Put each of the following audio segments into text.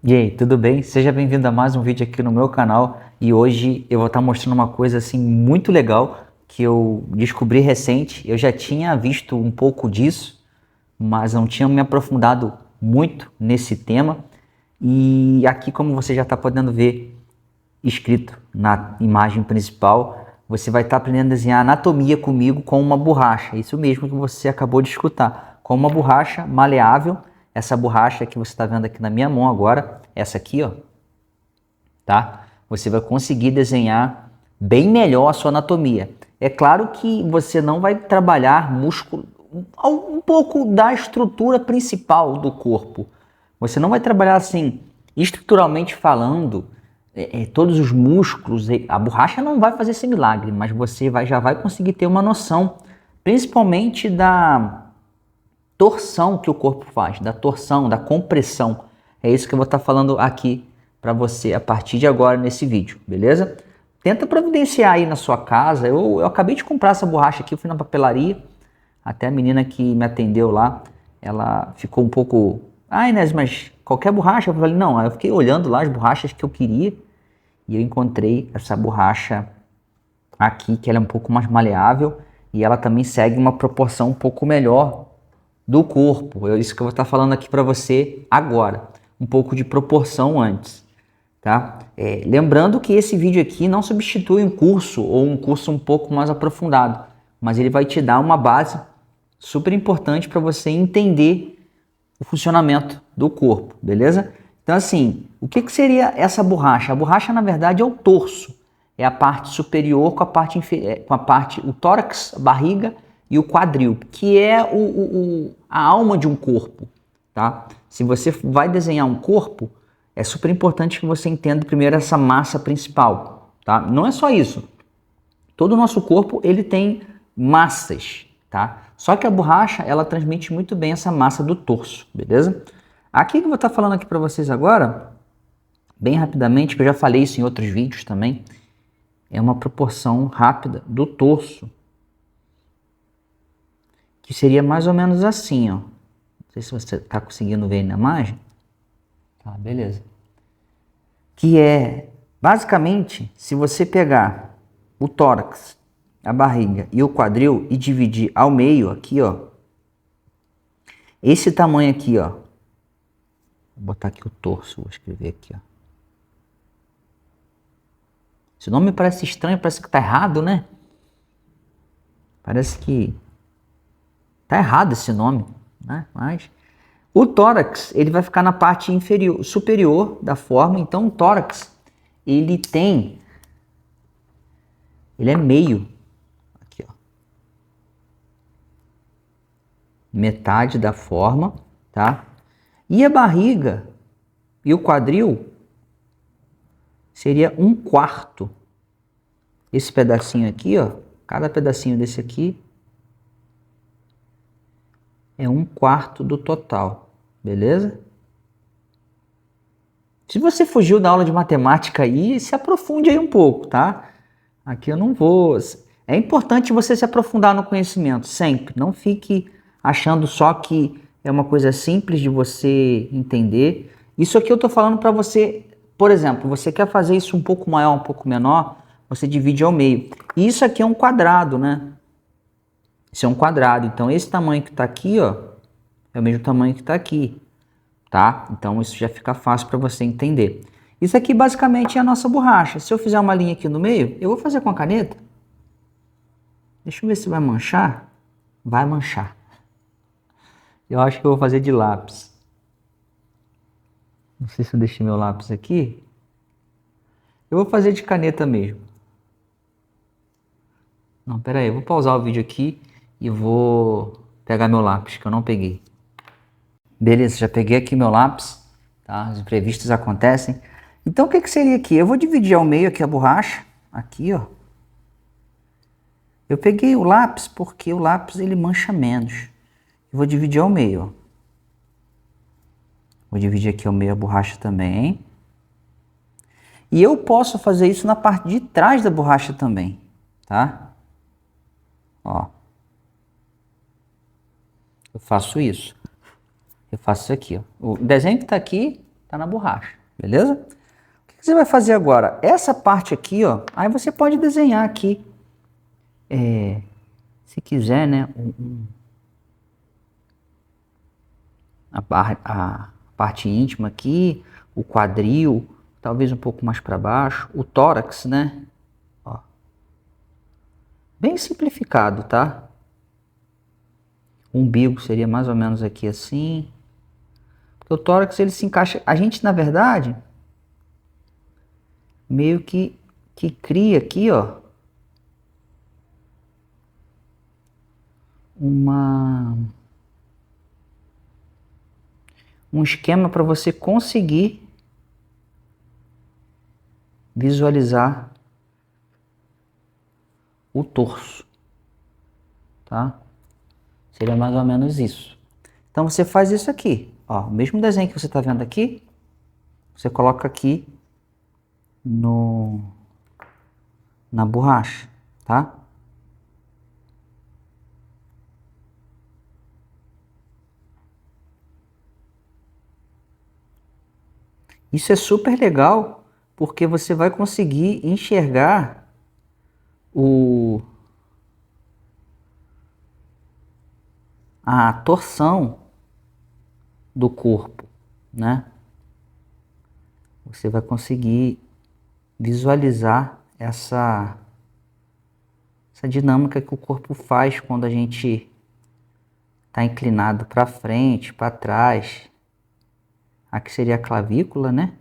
E aí, tudo bem? Seja bem-vindo a mais um vídeo aqui no meu canal e hoje eu vou estar mostrando uma coisa assim muito legal que eu descobri recente. Eu já tinha visto um pouco disso, mas não tinha me aprofundado muito nesse tema. E aqui, como você já está podendo ver escrito na imagem principal, você vai estar aprendendo a desenhar anatomia comigo com uma borracha. Isso mesmo que você acabou de escutar, com uma borracha maleável. Essa borracha que você está vendo aqui na minha mão agora, essa aqui, ó, tá? Você vai conseguir desenhar bem melhor a sua anatomia. É claro que você não vai trabalhar músculo, um pouco da estrutura principal do corpo. Você não vai trabalhar assim, estruturalmente falando, todos os músculos. A borracha não vai fazer esse milagre, mas você já vai conseguir ter uma noção, principalmente da torção que o corpo faz, da torção, da compressão. É isso que eu vou estar falando aqui para você a partir de agora nesse vídeo, beleza? Tenta providenciar aí na sua casa. Eu acabei de comprar essa borracha aqui, eu fui na papelaria, até a menina que me atendeu lá, ela ficou um pouco... Ah, Inés, mas qualquer borracha? Eu falei, não, eu fiquei olhando lá as borrachas que eu queria e eu encontrei essa borracha aqui, que ela é um pouco mais maleável e ela também segue uma proporção um pouco melhor do corpo. É isso que eu vou estar falando aqui para você agora. Um pouco de proporção antes, tá? Lembrando que esse vídeo aqui não substitui um curso ou um curso um pouco mais aprofundado, mas ele vai te dar uma base super importante para você entender o funcionamento do corpo, beleza? Então assim, o que seria essa borracha? A borracha na verdade é o torso, é a parte superior com a parte inferior, o tórax, a barriga e o quadril, que é a alma de um corpo, tá? Se você vai desenhar um corpo, é super importante que você entenda primeiro essa massa principal, tá? Não é só isso. Todo o nosso corpo, ele tem massas, tá? Só que a borracha, ela transmite muito bem essa massa do torso, beleza? Aqui que eu vou estar falando aqui para vocês agora, bem rapidamente, que eu já falei isso em outros vídeos também, é uma proporção rápida do torso, que seria mais ou menos assim, ó. Não sei se você está conseguindo ver na imagem. Tá, beleza. Que é, basicamente, se você pegar o tórax, a barriga e o quadril e dividir ao meio aqui, ó. Esse tamanho aqui, ó. Vou botar aqui o torso, vou escrever aqui, ó. Esse nome parece estranho, parece que tá errado, né? Parece que tá errado esse nome, né? Mas o tórax, ele vai ficar na parte inferior, superior da forma. Então o tórax, ele é meio, aqui, ó, metade da forma, tá? E a barriga e o quadril seria um quarto. Esse pedacinho aqui, ó, cada pedacinho desse aqui é um quarto do total, beleza? Se você fugiu da aula de matemática aí, se aprofunde aí um pouco, tá? Aqui eu não vou... É importante você se aprofundar no conhecimento, sempre. Não fique achando só que é uma coisa simples de você entender. Isso aqui eu tô falando para você, por exemplo, você quer fazer isso um pouco maior, um pouco menor, você divide ao meio. E isso aqui é um quadrado, né? Isso é um quadrado. Então esse tamanho que tá aqui, ó, é o mesmo tamanho que tá aqui, tá? Então isso já fica fácil para você entender. Isso aqui basicamente é a nossa borracha. Se eu fizer uma linha aqui no meio, eu vou fazer com a caneta. Deixa eu ver se vai manchar. Vai manchar. Eu acho que eu vou fazer de lápis. Não sei se eu deixei meu lápis aqui. Eu vou fazer de caneta mesmo. Não, pera aí. Eu vou pausar o vídeo aqui e vou pegar meu lápis, que eu não peguei. Beleza, já peguei aqui meu lápis. Tá? Os imprevistos acontecem. Então o que seria aqui? Eu vou dividir ao meio aqui a borracha. Aqui, ó. Eu peguei o lápis porque o lápis ele mancha menos. Eu vou dividir ao meio, ó. Vou dividir aqui ao meio a borracha também. E eu posso fazer isso na parte de trás da borracha também, tá? Ó. Eu faço isso. Eu faço isso aqui, ó. O desenho que tá aqui, ficar na borracha, beleza? O que você vai fazer agora? Essa parte aqui, ó, aí você pode desenhar aqui, se quiser, né, a parte íntima aqui, o quadril, talvez um pouco mais para baixo, o tórax, né? Ó. Bem simplificado, tá? O umbigo seria mais ou menos aqui assim. Porque o tórax ele se encaixa. A gente, na verdade, meio que cria aqui, ó, um esquema para você conseguir visualizar o torso, tá? Seria mais ou menos isso. Então você faz isso aqui, ó, o mesmo desenho que você está vendo aqui, você coloca aqui na borracha, tá? Isso é super legal porque você vai conseguir enxergar a torção do corpo, né? Você vai conseguir visualizar essa dinâmica que o corpo faz quando a gente está inclinado para frente, para trás. Aqui seria a clavícula, né?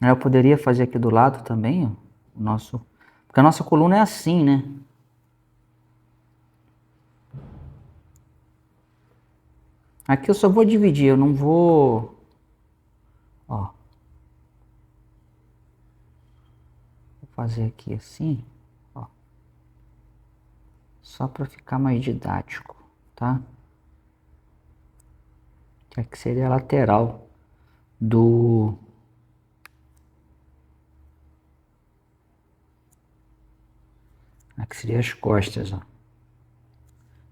Eu poderia fazer aqui do lado também, ó, porque a nossa coluna é assim, né? Aqui eu só vou dividir, eu não vou, ó. Vou fazer aqui assim, ó. Só para ficar mais didático, tá? Que aqui seria a lateral do... Aqui seria as costas, ó.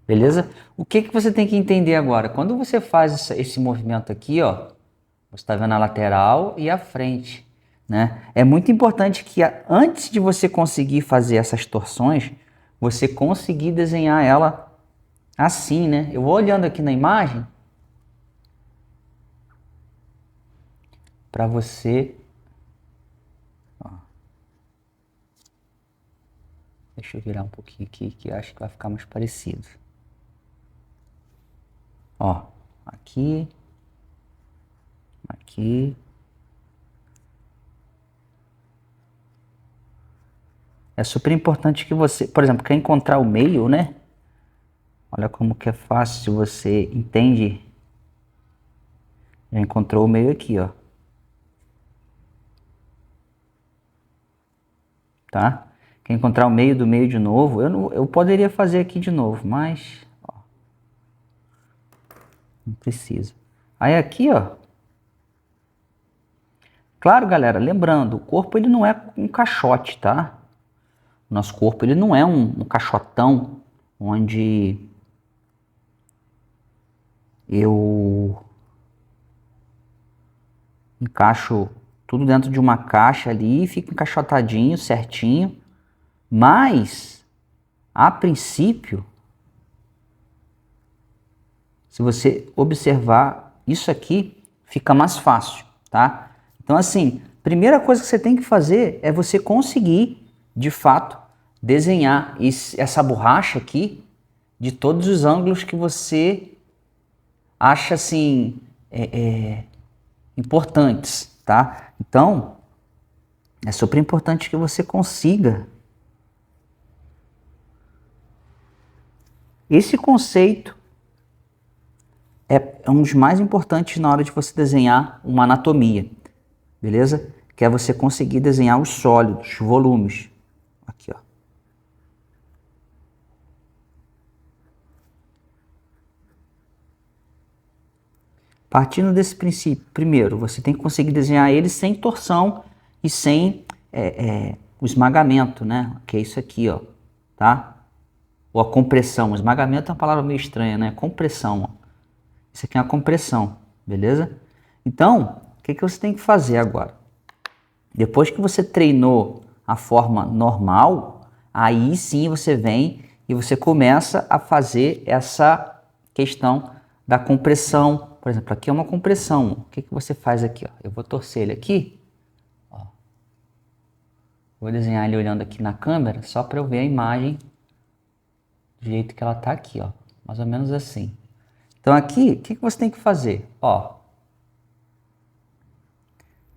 Beleza? O que você tem que entender agora? Quando você faz esse movimento aqui, ó, você está vendo a lateral e a frente, né? É muito importante que antes de você conseguir fazer essas torções, você conseguir desenhar ela assim, né? Eu vou olhando aqui na imagem para você... Ó. Deixa eu virar um pouquinho aqui que eu acho que vai ficar mais parecido. Ó, aqui, aqui. É super importante que você, por exemplo, quer encontrar o meio, né? Olha como que é fácil se você entende. Já encontrou o meio aqui, ó. Tá? Quer encontrar o meio do meio de novo? Eu poderia fazer aqui de novo, mas ó, não precisa. Aí aqui, ó. Claro, galera, lembrando, o corpo ele não é um caixote, tá? O nosso corpo ele não é um caixotão onde eu encaixo tudo dentro de uma caixa ali e fica encaixotadinho, certinho. Mas, a princípio, se você observar isso aqui, fica mais fácil, tá? Então, assim, primeira coisa que você tem que fazer é você conseguir, de fato, desenhar essa borracha aqui de todos os ângulos que você acha, assim, importantes, tá? Então, é super importante que você consiga esse conceito. É um dos mais importantes na hora de você desenhar uma anatomia, beleza? Que é você conseguir desenhar os sólidos, os volumes. Aqui, ó. Partindo desse princípio, primeiro, você tem que conseguir desenhar ele sem torção e sem o esmagamento, né? Que é isso aqui, ó, tá? Ou a compressão. O esmagamento é uma palavra meio estranha, né? Compressão, ó. Isso aqui é uma compressão, beleza? Então, o que você tem que fazer agora? Depois que você treinou a forma normal, aí sim você vem e você começa a fazer essa questão da compressão. Por exemplo, aqui é uma compressão. O que você faz aqui? Ó? Eu vou torcer ele aqui. Ó. Vou desenhar ele olhando aqui na câmera, só para eu ver a imagem do jeito que ela está aqui, ó. Mais ou menos assim. Então aqui, o que você tem que fazer? Ó,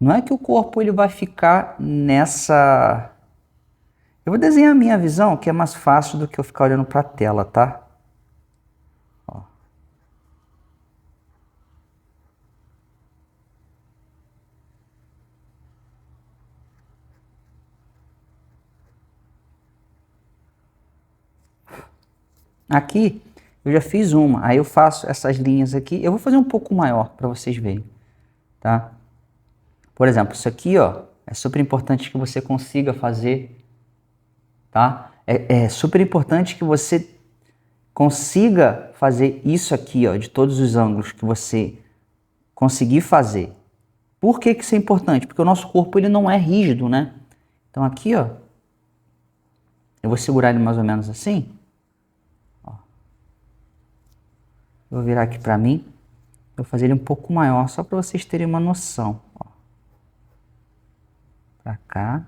não é que o corpo ele vai ficar nessa... Eu vou desenhar a minha visão, que é mais fácil do que eu ficar olhando para a tela, tá? Ó. Aqui eu já fiz uma, aí eu faço essas linhas aqui. Eu vou fazer um pouco maior para vocês verem, tá? Por exemplo, isso aqui, ó, é super importante que você consiga fazer, tá? É super importante que você consiga fazer isso aqui, ó, de todos os ângulos que você conseguir fazer. Por que isso é importante? Porque o nosso corpo ele não é rígido, né? Então aqui, ó, eu vou segurar ele mais ou menos assim. Ó. Vou virar aqui para mim. Vou fazer ele um pouco maior, só para vocês terem uma noção. Ó. Para cá.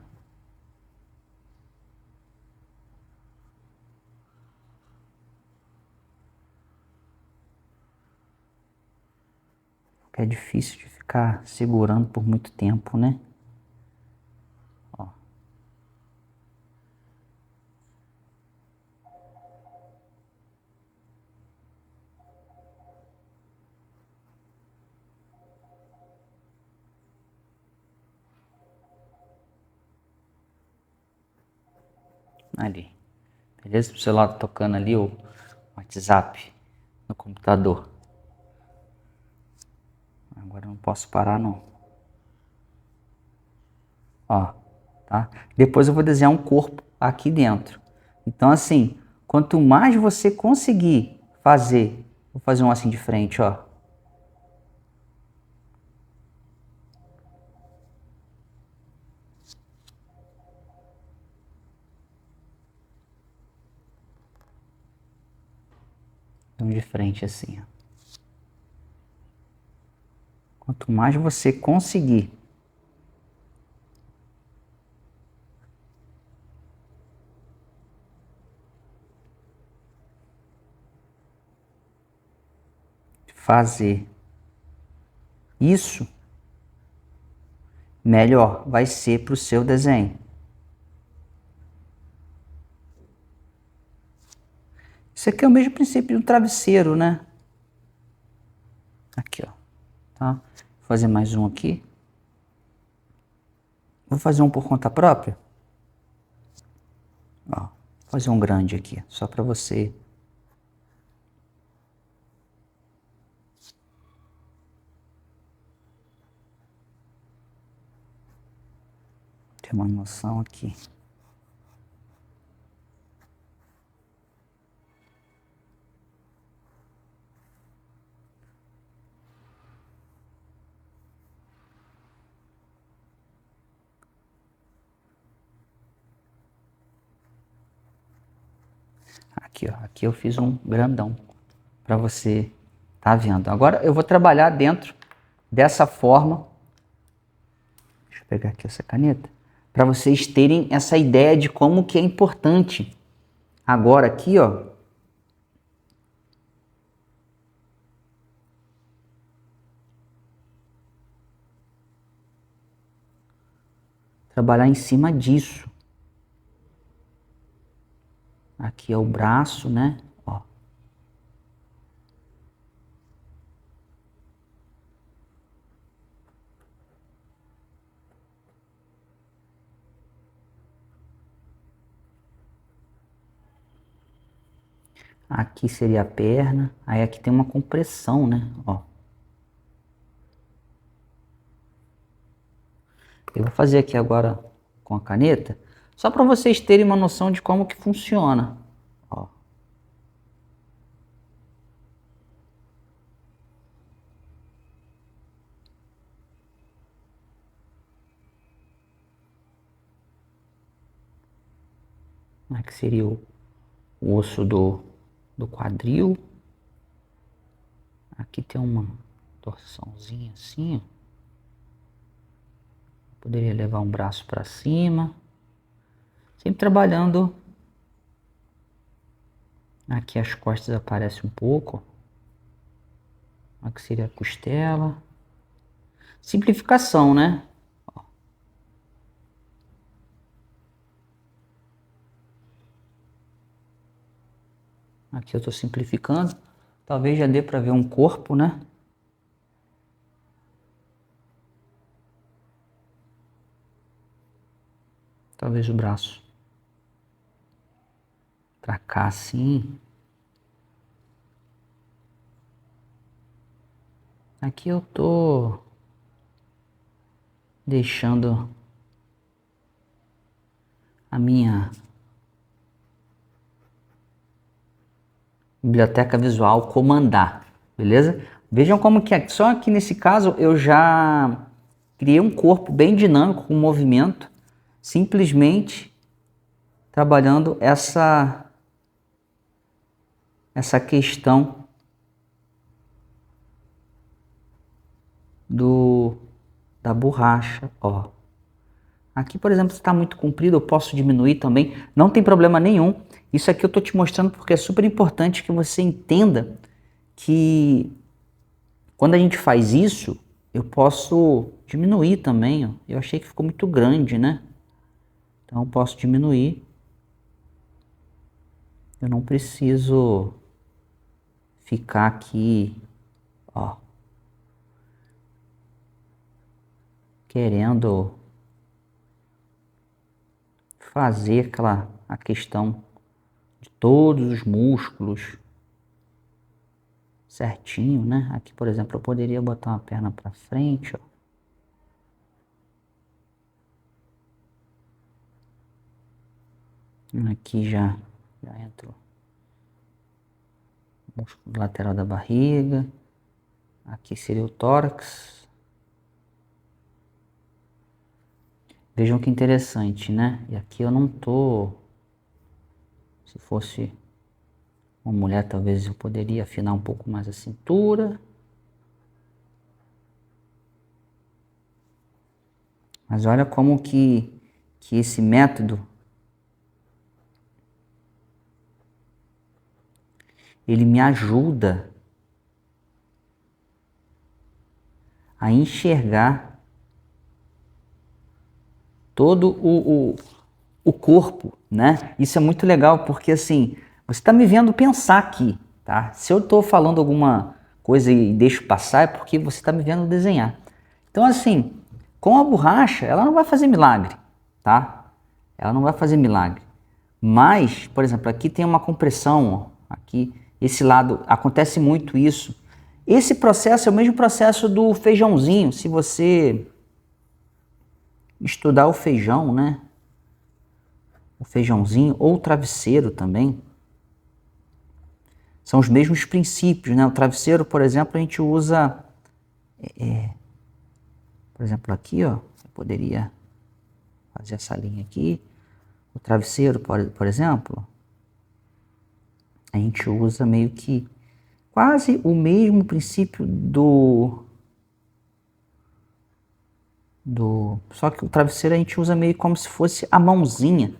Porque é difícil de ficar segurando por muito tempo, né? Ó. Ali. Beleza? O celular tá tocando ali o WhatsApp no computador. Agora eu não posso parar não. Ó, tá? Depois eu vou desenhar um corpo aqui dentro. Então assim, quanto mais você conseguir fazer, vou fazer um assim de frente, ó. Um de frente assim, ó. Quanto mais você conseguir fazer isso, melhor vai ser para o seu desenho. Isso aqui é o mesmo princípio de um travesseiro, né? Aqui, ó. Tá? Vou fazer mais um aqui. Vou fazer um por conta própria. Ó, vou fazer um grande aqui, só para você. Ter uma noção aqui. Aqui, ó, aqui eu fiz um grandão para você tá vendo. Agora eu vou trabalhar dentro dessa forma. Deixa eu pegar aqui essa caneta para vocês terem essa ideia de como que é importante. Agora aqui, ó, trabalhar em cima disso. Aqui é o braço, né? Ó. Aqui seria a perna. Aí aqui tem uma compressão, né? Ó. Eu vou fazer aqui agora com a caneta, só para vocês terem uma noção de como que funciona. Ó. Aqui seria o osso do quadril. Aqui tem uma torçãozinha assim, ó. Poderia levar um braço para cima. Sempre trabalhando. Aqui as costas aparecem um pouco. Aqui seria a costela. Simplificação, né? Aqui eu estou simplificando. Talvez já dê para ver um corpo, né? Talvez o braço para cá assim. Aqui eu tô deixando a minha biblioteca visual comandar, beleza? Vejam como que é. Só que nesse caso eu já criei um corpo bem dinâmico com movimento, simplesmente trabalhando essa questão da borracha, ó. Aqui, por exemplo, se está muito comprido, eu posso diminuir também, não tem problema nenhum. Isso aqui eu estou te mostrando porque é super importante que você entenda que quando a gente faz isso, eu posso diminuir também, ó. Eu achei que ficou muito grande, né? Então eu posso diminuir. Eu não preciso ficar aqui, ó, querendo fazer a questão de todos os músculos certinho, né? Aqui, por exemplo, eu poderia botar uma perna para frente, ó. Aqui já entrou o músculo lateral da barriga. Aqui seria o tórax. Vejam que interessante, né? E aqui eu não tô... Se fosse uma mulher, talvez eu poderia afinar um pouco mais a cintura. Mas olha como que esse método, ele me ajuda a enxergar todo o corpo, né? Isso é muito legal, porque assim, você está me vendo pensar aqui, tá? Se eu estou falando alguma coisa e deixo passar, é porque você está me vendo desenhar. Então assim, com a borracha, ela não vai fazer milagre, tá? Ela não vai fazer milagre. Mas, por exemplo, aqui tem uma compressão, ó, aqui, esse lado, acontece muito isso. Esse processo é o mesmo processo do feijãozinho, se você estudar o feijão, né? O feijãozinho ou o travesseiro também. São os mesmos princípios, né? O travesseiro, por exemplo, a gente usa... por exemplo, aqui, ó, eu poderia fazer essa linha aqui. O travesseiro, por exemplo, a gente usa meio que quase o mesmo princípio só que o travesseiro a gente usa meio como se fosse a mãozinha.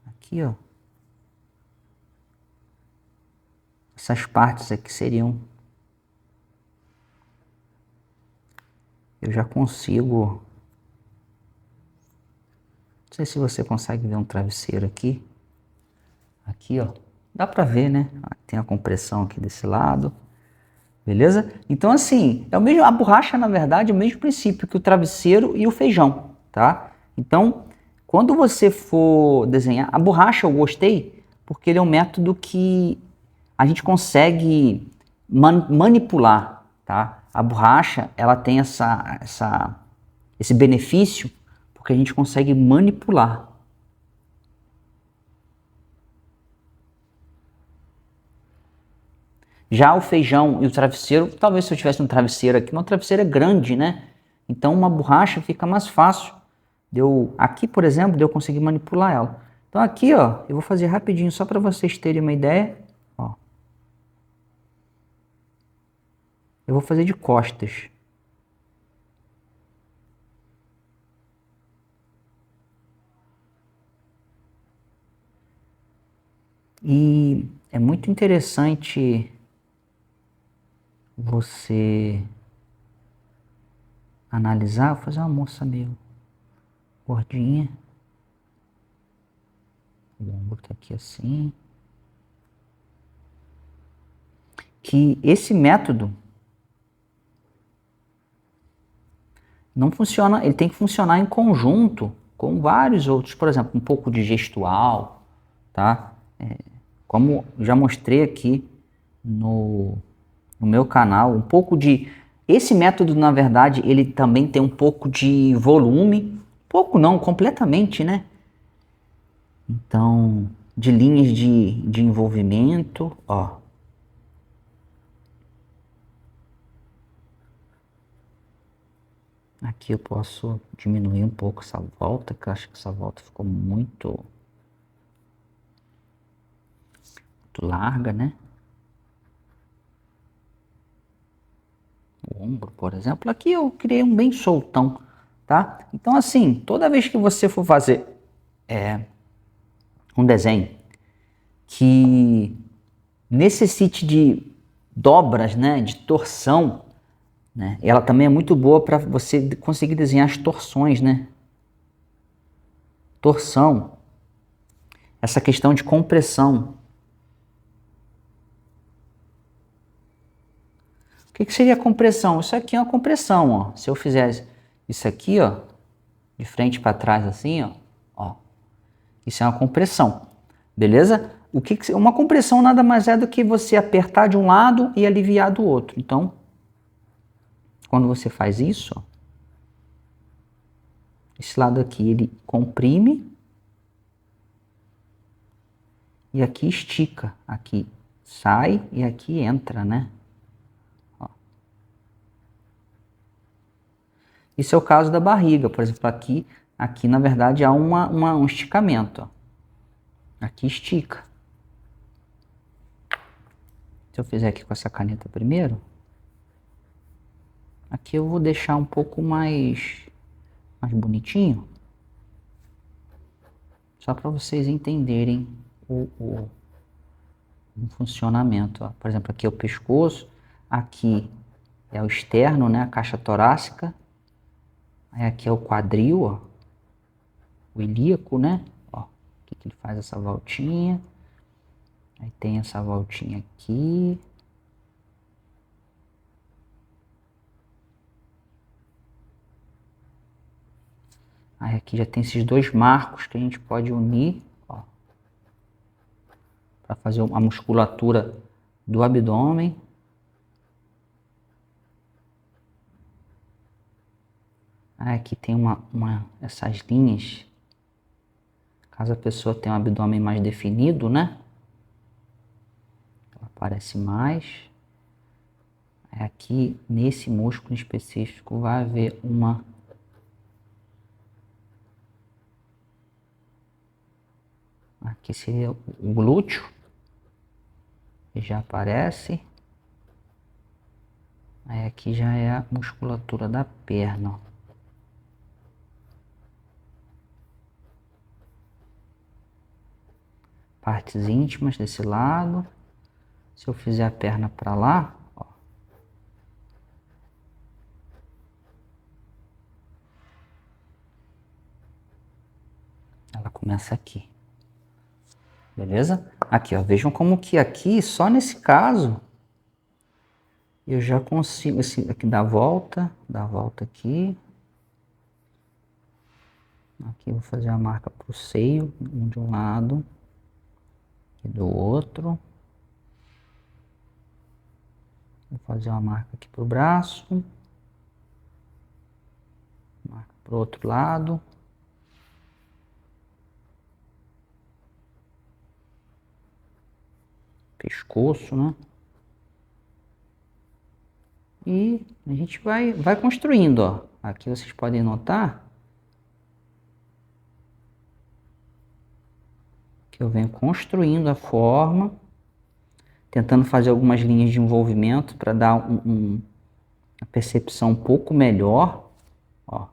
Aqui, ó. Essas partes aqui seriam... Eu já consigo... Não sei se você consegue ver um travesseiro aqui. Aqui, ó. Dá pra ver, né? Tem a compressão aqui desse lado. Beleza? Então, assim, é o mesmo, a borracha, na verdade, é o mesmo princípio que o travesseiro e o feijão, tá? Então, quando você for desenhar... A borracha eu gostei porque ele é um método que a gente consegue manipular, tá? A borracha, ela tem esse benefício porque a gente consegue manipular. Já o feijão e o travesseiro, talvez se eu tivesse um travesseiro aqui, mas o travesseiro é grande, né? Então uma borracha fica mais fácil. Aqui, por exemplo, de eu conseguir manipular ela. Então aqui, ó, eu vou fazer rapidinho só para vocês terem uma ideia. Ó. Eu vou fazer de costas. E é muito interessante você analisar. Vou fazer uma moça meio gordinha. O ombro tá aqui assim. Que esse método não funciona, ele tem que funcionar em conjunto com vários outros, por exemplo, um pouco de gestual, tá? Como já mostrei aqui no meu canal, um pouco de... Esse método, na verdade, ele também tem um pouco de volume, pouco não, completamente, né? Então, de linhas de envolvimento, ó. Aqui eu posso diminuir um pouco essa volta, que eu acho que essa volta ficou muito larga, né? O ombro, por exemplo, aqui eu criei um bem soltão, tá? Então, assim, toda vez que você for fazer um desenho que necessite de dobras, né, de torção, né? Ela também é muito boa para você conseguir desenhar as torções, né? Torção, essa questão de compressão. O que seria compressão? Isso aqui é uma compressão, ó. Se eu fizer isso aqui, ó, de frente para trás assim, ó, isso é uma compressão, beleza? Uma compressão nada mais é do que você apertar de um lado e aliviar do outro. Então, quando você faz isso, ó, esse lado aqui ele comprime e aqui estica, aqui sai e aqui entra, né? Ó. Isso é o caso da barriga, por exemplo, aqui na verdade há um esticamento, ó. Aqui estica. Se eu fizer aqui com essa caneta primeiro, aqui eu vou deixar um pouco mais bonitinho, só para vocês entenderem o funcionamento. Ó. Por exemplo, aqui é o pescoço, aqui é o externo, né, a caixa torácica, aí aqui é o quadril, ó, o ilíaco, né, ó, aqui que ele faz essa voltinha, aí tem essa voltinha aqui, aí aqui já tem esses dois marcos que a gente pode unir, ó, para fazer a musculatura do abdômen. Aí aqui tem essas linhas, caso a pessoa tenha um abdômen mais definido, né? Ela aparece mais. Aí aqui, nesse músculo específico, vai haver aqui seria o glúteo, que já aparece. Aí aqui já é a musculatura da perna, ó. Partes íntimas desse lado. Se eu fizer a perna para lá, ó, ela começa aqui. Beleza? Aqui, ó, vejam como que aqui, só nesse caso, eu já consigo, assim, aqui dar a volta aqui. Aqui eu vou fazer a marca para o seio, de um lado e do outro. Vou fazer uma marca aqui para o braço. Marca para o outro lado. Pescoço, né? E a gente vai construindo, ó. Aqui vocês podem notar que eu venho construindo a forma, tentando fazer algumas linhas de envolvimento para dar uma percepção um pouco melhor. Ó.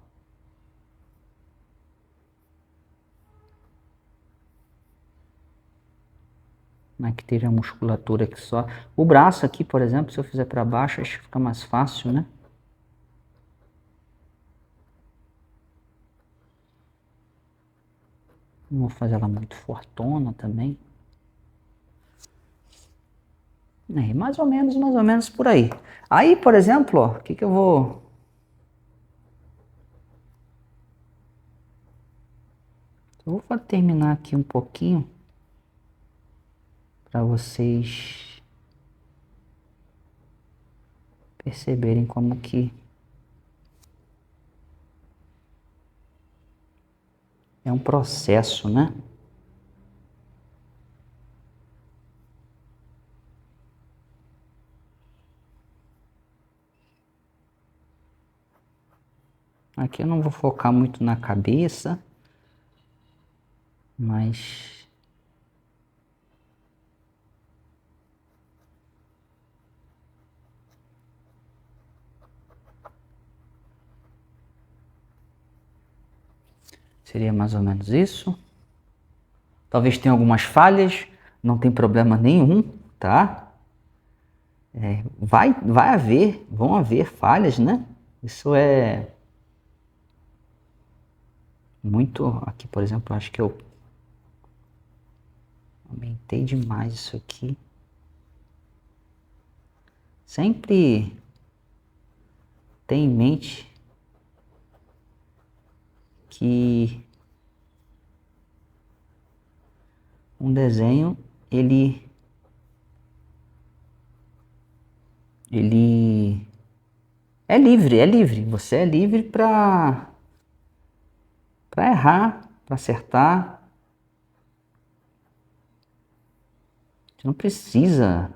Aqui teria a musculatura aqui só. O braço aqui, por exemplo, se eu fizer para baixo, acho que fica mais fácil, né? Não vou fazer ela muito fortona também. Mais ou menos por aí. Aí, por exemplo, ó, o que eu vou... Eu vou terminar aqui um pouquinho para vocês perceberem como que é um processo, né? Aqui eu não vou focar muito na cabeça, mas seria mais ou menos isso. Talvez tenha algumas falhas, não tem problema nenhum, tá? Vão haver falhas, né? Isso é muito... Aqui, por exemplo, acho que eu aumentei demais isso aqui. Sempre tenha em mente que um desenho, ele é livre. Você é livre para errar, para acertar. Você não precisa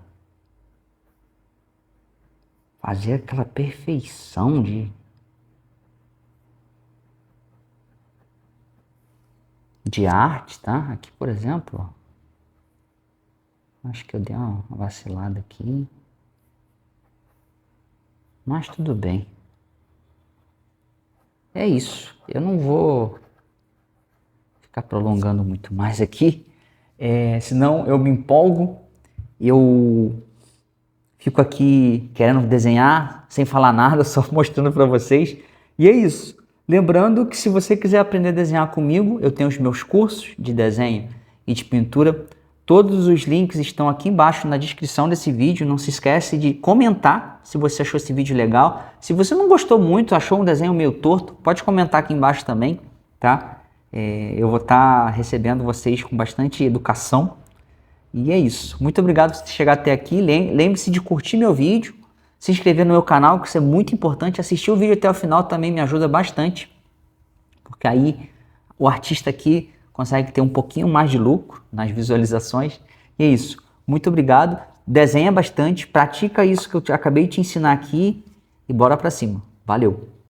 fazer aquela perfeição de arte, tá? Aqui, por exemplo, ó, acho que eu dei uma vacilada aqui, mas tudo bem. É isso. Eu não vou ficar prolongando muito mais aqui, senão eu me empolgo, eu fico aqui querendo desenhar sem falar nada, só mostrando para vocês. E é isso. Lembrando que se você quiser aprender a desenhar comigo, eu tenho os meus cursos de desenho e de pintura. Todos os links estão aqui embaixo na descrição desse vídeo. Não se esquece de comentar se você achou esse vídeo legal. Se você não gostou muito, achou um desenho meio torto, pode comentar aqui embaixo também, tá? Eu vou estar recebendo vocês com bastante educação. E é isso. Muito obrigado por chegar até aqui. Lembre-se de curtir meu vídeo, se inscrever no meu canal, que isso é muito importante. Assistir o vídeo até o final também me ajuda bastante, porque aí o artista aqui consegue ter um pouquinho mais de lucro nas visualizações. E é isso. Muito obrigado. Desenha bastante, pratica isso que eu acabei de te ensinar aqui e bora pra cima. Valeu!